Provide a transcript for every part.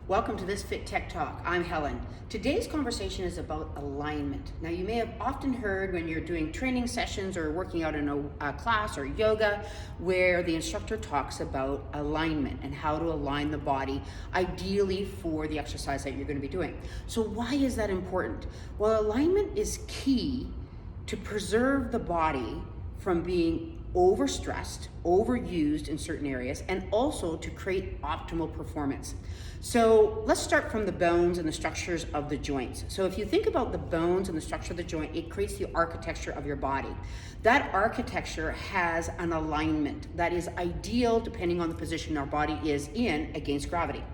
Welcome to this Fit Tech Talk. I'm Helen. Today's conversation is about alignment. Now, you may have often heard when you're doing training sessions or working out in a class or yoga where the instructor talks about alignment and how to align the body, ideally for the exercise that you're going to be doing. So why is that important? Well, alignment is key to preserve the body from being overstressed, overused in certain areas, and also to create optimal performance. So let's start from the bones and the structures of the joints. So if you think about the bones and the structure of the joint, it creates the architecture of your body. That architecture has an alignment that is ideal depending on the position our body is in against gravity.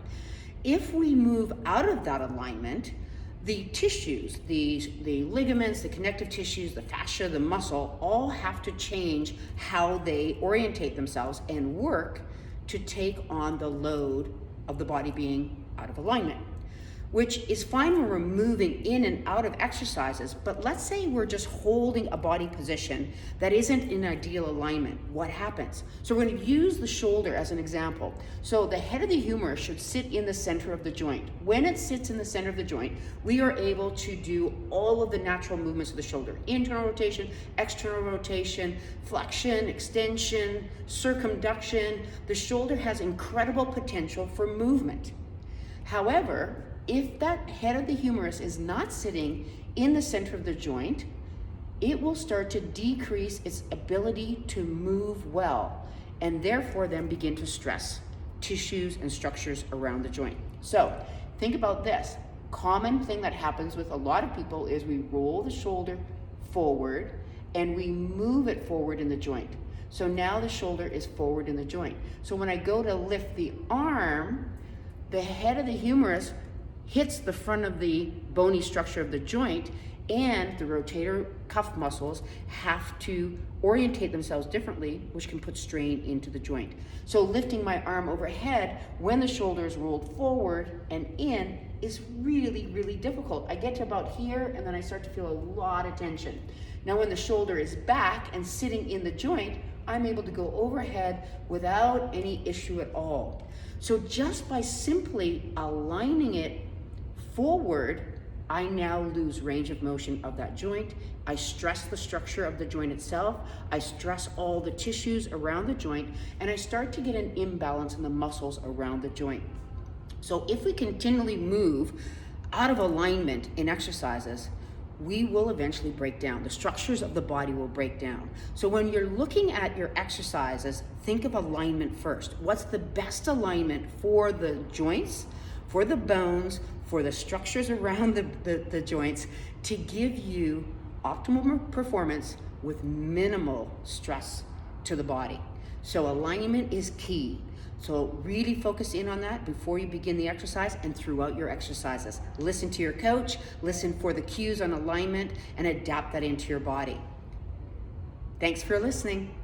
If we move out of that alignment, the tissues, the ligaments, the connective tissues, the fascia, the muscle, all have to change how they orientate themselves and work to take on the load of the body being out of alignment, which is fine when we're moving in and out of exercises, but let's say we're just holding a body position that isn't in ideal alignment. What happens? So we're going to use the shoulder as an example. So the head of the humerus should sit in the center of the joint. When it sits in the center of the joint, we are able to do all of the natural movements of the shoulder: internal rotation, external rotation, flexion, extension, circumduction. The shoulder has incredible potential for movement. However, if that head of the humerus is not sitting in the center of the joint, it will start to decrease its ability to move well and therefore then begin to stress tissues and structures around the joint. So think about this. Common thing that happens with a lot of people is we roll the shoulder forward and we move it forward in the joint. So now the shoulder is forward in the joint. So when I go to lift the arm, the head of the humerus hits the front of the bony structure of the joint, and the rotator cuff muscles have to orientate themselves differently, which can put strain into the joint. So lifting my arm overhead when the shoulder is rolled forward and in is really, really difficult. I get to about here and then I start to feel a lot of tension. Now when the shoulder is back and sitting in the joint, I'm able to go overhead without any issue at all. So just by simply aligning it forward, I now lose range of motion of that joint. I stress the structure of the joint itself. I stress all the tissues around the joint, and I start to get an imbalance in the muscles around the joint. So if we continually move out of alignment in exercises, we will eventually break down. The structures of the body will break down. So when you're looking at your exercises, think of alignment first. What's the best alignment for the joints, for the bones, for the structures around the joints, to give you optimal performance with minimal stress to the body. So alignment is key. So really focus in on that before you begin the exercise and throughout your exercises. Listen to your coach, listen for the cues on alignment, and adapt that into your body. Thanks for listening.